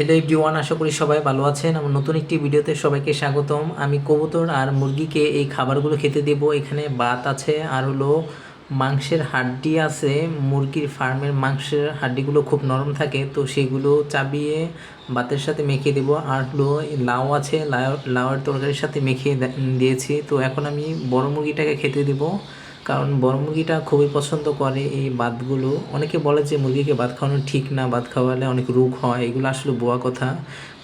Hello everyone, আশা করি সবাই ভালো আছেন। আমার নতুন একটি ভিডিওতে সবাইকে স্বাগতম। আমি কবুতর আর মুরগিকে এই খাবারগুলো খেতে দেব। এখানে ভাত আছে আর হলো মাংসের হাড্ডি আছে। মুরগির ফার্মের মাংসের হাড্ডিগুলো খুব নরম থাকে, তো সেগুলো চাবিয়ে ভাতের সাথে মেখে দেব। আর হলো লাউ আছে, লাউয়ের তরকারির সাথে মেখে দিয়েছি। তো এখন আমি বড় মুরগিটাকে খেতে দেব, কারণ বড় মুরগিটা খুবই পছন্দ করে এই ভাতগুলো। অনেকে বলে যে মুরগিকে ভাত খাওয়ানো ঠিক না, ভাত খাওয়ালে অনেক রোগ হয়। এগুলো আসলে ভুয়া কথা।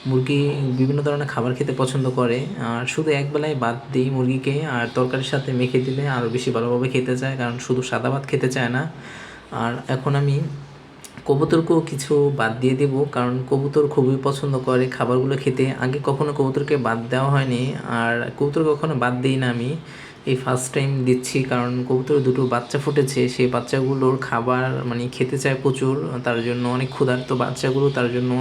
মুরগি বিভিন্ন ধরনের খাবার খেতে পছন্দ করে, আর শুধু একবেলায় ভাত দিই মুরগিকে, আর তরকারির সাথে মেখে দিলে আরও বেশি ভালোভাবে খেতে চায়, কারণ শুধু সাদা ভাত খেতে চায় না। আর এখন আমি কবুতরকেও কিছু বাদ দিয়ে দেব, কারণ কবুতর খুবই পছন্দ করে খাবারগুলো খেতে। আগে কখনো কবুতরকে বাদ দেওয়া হয়নি, আর কবুতর কখনো বাদ দিই না আমি, এই ফার্স্ট টাইম দিচ্ছি। কারণ কবুতর দুটো বাচ্চা ফুটেছে, সেই বাচ্চাগুলোর খাবার মানে খেতে চায় প্রচুর, তার জন্য অনেক ক্ষুধার্ত বাচ্চাগুলো, তার জন্য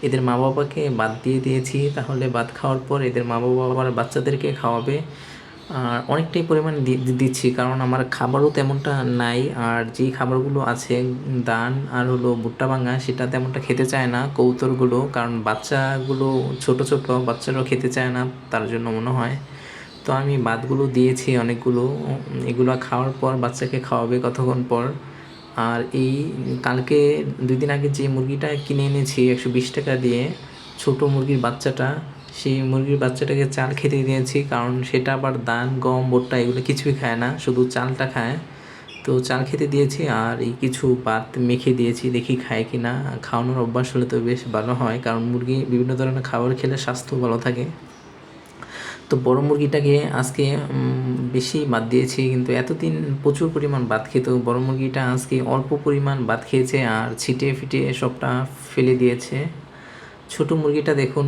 এদের মা বাবাকে বাদ দিয়ে দিয়েছি। তাহলে ভাত খাওয়ার পর এদের মা বাবা আবার বাচ্চাদেরকে খাওয়াবে। আর অনেকটাই পরিমাণ দিচ্ছি, কারণ আমার খাবারও তেমনটা নাই। আর যেই খাবারগুলো আছে ধান আর হলো ভুট্টা ভাঙা, সেটা তেমনটা খেতে চায় না কবুতরগুলো, কারণ বাচ্চাগুলো ছোট ছোট বাচ্চারাও খেতে চায় না, তার জন্য মনে হয়। তো আমি ভাতগুলো দিয়েছি অনেকগুলো, এগুলো খাওয়ার পর বাচ্চাকে খাওয়াবে কতক্ষণ পর। আর এই কালকে 2 দিন আগে যে মুরগিটা কিনে এনেছি 120 টাকা দিয়ে, ছোট মুরগির বাচ্চাটা, সেই মুরগির বাচ্চাটাকে চাল খেতে দিয়েছি, কারণ সেটা আবার ধান গম ভুট্টা এগুলো কিছুই খায় না, শুধু চালটা খায়। তো চাল খেতে দিয়েছি, আর এই কিছু ভাত মেখে দিয়েছি, দেখি খায় কি না। খাওয়ানোর অভ্যাস হলে তো বেশ ভালো হয়, কারণ মুরগি বিভিন্ন ধরনের খাবার খেলে স্বাস্থ্য ভালো থাকে। তো বড় মুরগিটাকে আজকে বেশি ভাত দিয়েছি, কিন্তু এতদিন প্রচুর পরিমাণ ভাত খেত। বড় মুরগিটা আজকে অল্প পরিমাণ ভাত খেয়েছে আর ছিটিয়ে ফিটিয়ে সবটা ফেলে দিয়েছে। ছোট মুরগিটা দেখুন,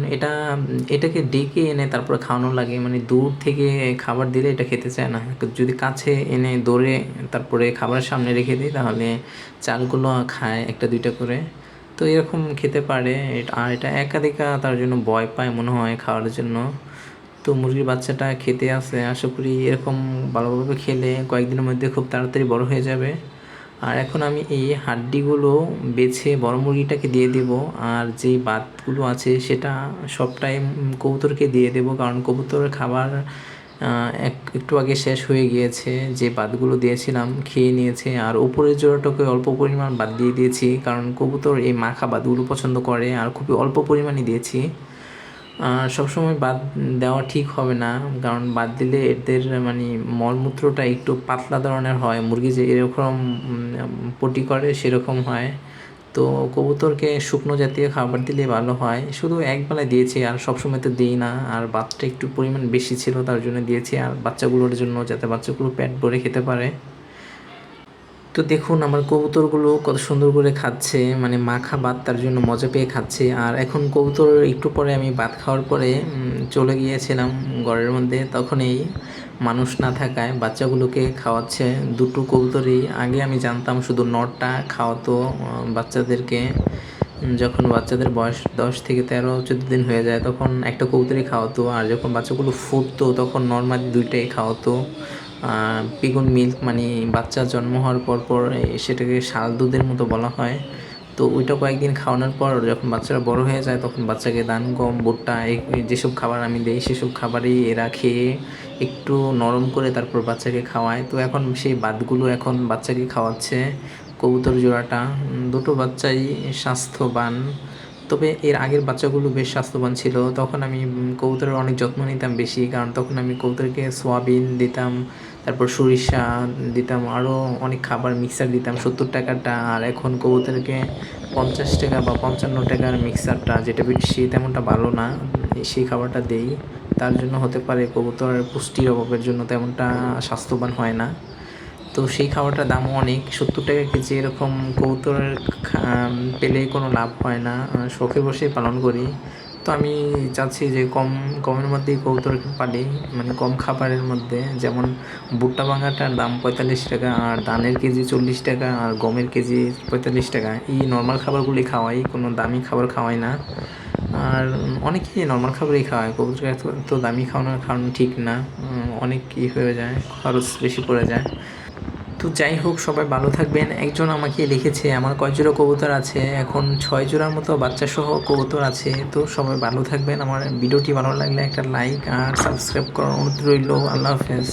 এটাকে ডেকে এনে তারপর খাওয়ানো লাগে, মানে দূর থেকে খাবার দিলে এটা খেতে চায় না। যদি কাছে এনে দৌড়ে তারপরে খাবারের সামনে রেখে দিই, তাহলে চালগুলো খায় একটা দুইটা করে। তো এরকম খেতে পারে। আর এটা একাধিকা, তার জন্য ভয় পায় মনে হয় খাওয়ার জন্য। তো মুরগির বাচ্চাটা খেতে আসে, আশা করি এরকম ভালোভাবে খেলে কয়েকদিনের মধ্যে খুব তাড়াতাড়ি বড় হয়ে যাবে। আর এখন আমি এই হাড্ডিগুলো বেছে বড় মুরগিটাকে দিয়ে দেব, আর যেই ভাতগুলো আছে সেটা সবটাই কবুতরকে দিয়ে দেব, কারণ কবুতরের খাবার একটু আগে শেষ হয়ে গিয়েছে। যে ভাতগুলো দিয়েছিলাম খেয়ে নিয়েছে, আর উপরের জোড়াটাকে অল্প পরিমাণ ভাত দিয়ে দিয়েছি, কারণ কবুতর এই মাখা ভাতগুলো পছন্দ করে, আর খুবই অল্প পরিমাণে দিয়েছি। সবসময় বাদ দেওয়া ঠিক হবে না, কারণ বাদ দিলে এদের মানে মলমূত্রটা একটু পাতলা ধরনের হয়, মুরগি যে এরকম পটি করে সেরকম হয়। তো কবুতরকে শুকনো জাতীয় খাবার দিলে ভালো হয়। শুধু একবেলা দিয়েছি, আর সবসময় তো দিই না। আর ভাতটা একটু পরিমাণ বেশি ছিল, তার জন্য দিয়েছি, আর বাচ্চাগুলোর জন্য, যাতে বাচ্চাগুলো পেট ভরে খেতে পারে। তো দেখুন আমার কবুতরগুলো কত সুন্দর করে খাচ্ছে, মানে মাখা ভাত, তার জন্য মজা পেয়ে খাচ্ছে। আর এখন কবুতর একটু পরে আমি ভাত খাওয়ার পরে চলে গিয়েছিলাম ঘরের মধ্যে, তখন এই মানুষ না থাকায় বাচ্চাগুলোকে খাওয়াচ্ছে। দুটো কবুতরই, আগে আমি জানতাম শুধু নরটা খাওয়াতো বাচ্চাদেরকে। যখন বাচ্চাদের বয়স 10 থেকে 13 14 দিন হয়ে যায়, তখন একটা কবুতরই খাওয়াতো, আর যখন বাচ্চাগুলো ফুটতো তখন নর্মালি দুইটাই খাওয়াতো। পিগন মিল্ক, মানে বাচ্চা জন্ম হওয়ার পর সেটাকে শাল দুধের মতো বলা হয়। তো ওইটা কয়েকদিন খাওয়ানোর পর যখন বাচ্চারা বড় হয়ে যায়, তখন বাচ্চাকে ধান গম ভুট্টা যেসব খাবার আমি দিই সেসব খাবারই এরা খেয়ে একটু নরম করে তারপর বাচ্চাকে খাওয়ায়। তো এখন সেই ভাতগুলো এখন বাচ্চাকে খাওয়াচ্ছে কবুতর জোড়াটা। দুটো বাচ্চাই স্বাস্থ্যবান, তবে এর আগের বাচ্চাগুলো বেশ স্বাস্থ্যবান ছিল। তখন আমি কবুতরের অনেক যত্ন নিতাম বেশি, কারণ তখন আমি কবুতরকে সোয়াবিন দিতাম, তারপর সরিষা দিতাম, আরও অনেক খাবার মিক্সার দিতাম 70 টাকাটা। আর এখন কবুতরকে 50 টাকা বা 55 টাকার মিক্সারটা, যেটা বেশি তেমনটা ভালো না, সেই খাবারটা দেই। তার জন্য হতে পারে কবুতরের পুষ্টির অভাবের জন্য তেমনটা স্বাস্থ্যবান হয় না। তো সেই খাবারটার দামও অনেক, 70 টাকা কেজি। এরকম কবুতরের পেলে কোনো লাভ হয় না, শখে বসেই পালন করি। তো আমি চাচ্ছি যে কমের মধ্যেই কবুতর পালি, মানে কম খাবারের মধ্যে। যেমন ভুট্টা ভাঙাটার দাম 45 টাকা, আর ধানের কেজি 40 টাকা, আর গমের কেজি 45 টাকা। এই নর্মাল খাবারগুলি খাওয়াই, কোনো দামি খাবার খাওয়াই না। আর অনেকেই নর্মাল খাবারই খাওয়ায়, কবুতরকে তো দামি খাওয়ানো ঠিক না, অনেক হয়ে যায়, খরচ বেশি পড়ে যায়। তো তো যাই হোক, সবাই ভালো থাকবেন। একজন আমাকে লিখেছে আমার কয় জোড়া কবুতর আছে, এখন 6 জোড়ার মতো বাচ্চা সহ কবুতর আছে। তো সবাই ভালো থাকবেন। আমার ভিডিওটি ভালো লাগলে একটা লাইক আর সাবস্ক্রাইব করার অনুরোধ রইল। আল্লাহ হাফেজ।